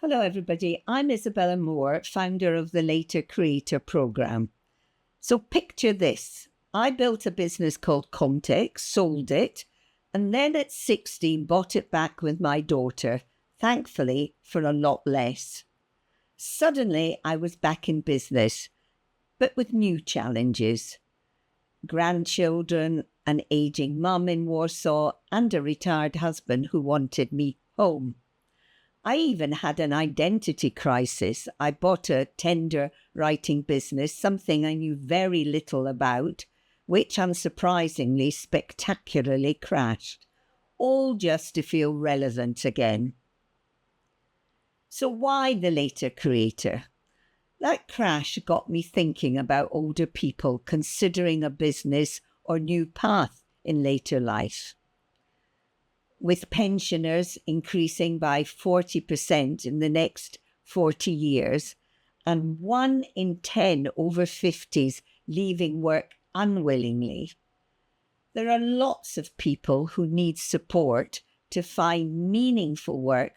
Hello, everybody. I'm Isabella Moore, founder of the Later Creator Program. So picture this. I built a business called Context, sold it, and then at 16 bought it back with my daughter, thankfully for a lot less. Suddenly, I was back in business, but with new challenges. Grandchildren, an aging mum in Warsaw, and a retired husband who wanted me home. I even had an identity crisis. I bought a tender writing business, something I knew very little about, which unsurprisingly spectacularly crashed, all just to feel relevant again. So why the later creator? That crash got me thinking about older people considering a business or new path in later life. With pensioners increasing by 40% in the next 40 years, and 1 in 10 over 50s leaving work unwillingly, there are lots of people who need support to find meaningful work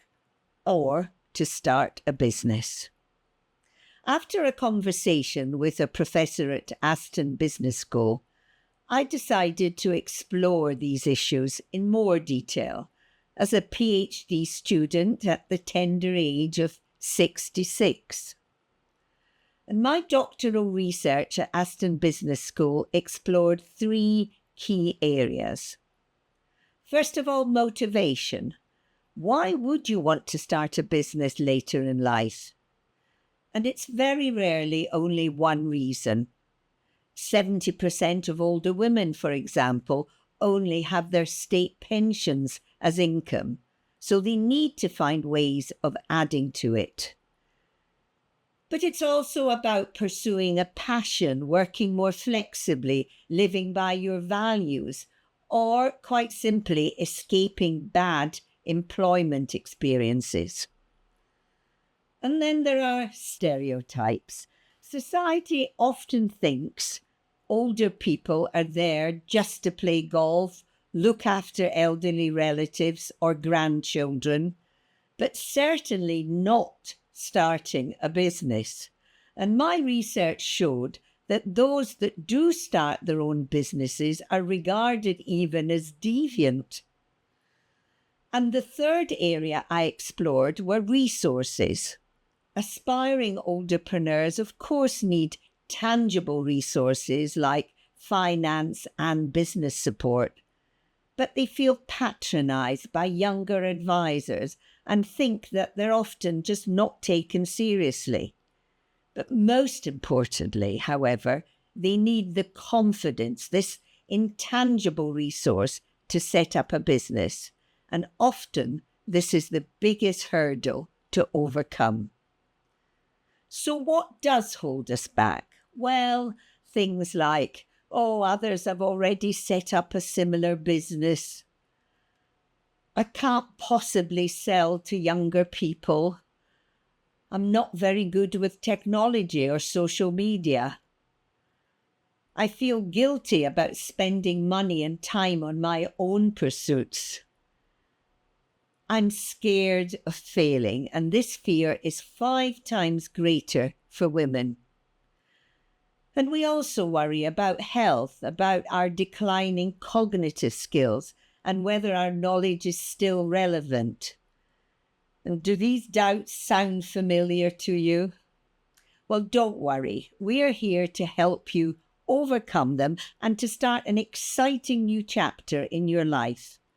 or to start a business. After a conversation with a professor at Aston Business School, I decided to explore these issues in more detail as a PhD student at the tender age of 66. And my doctoral research at Aston Business School explored 3 key areas. First of all, motivation. Why would you want to start a business later in life? And it's very rarely only one reason. 70% of older women, for example, only have their state pensions as income, so they need to find ways of adding to it. But it's also about pursuing a passion, working more flexibly, living by your values, or quite simply escaping bad employment experiences. And then there are stereotypes. Society often thinks older people are there just to play golf, look after elderly relatives or grandchildren, but certainly not starting a business. And my research showed that those that do start their own businesses are regarded even as deviant. And the third area I explored were resources. Aspiring entrepreneurs, of course, need tangible resources like finance and business support, but they feel patronized by younger advisors and think that they're often just not taken seriously. But most importantly, however, they need the confidence, this intangible resource to set up a business. And often this is the biggest hurdle to overcome. So what does hold us back? Well, things like, others have already set up a similar business. I can't possibly sell to younger people. I'm not very good with technology or social media. I feel guilty about spending money and time on my own pursuits. I'm scared of failing, and this fear is 5 times greater for women. And we also worry about health, about our declining cognitive skills, and whether our knowledge is still relevant. And do these doubts sound familiar to you? Well, don't worry. We're here to help you overcome them and to start an exciting new chapter in your life.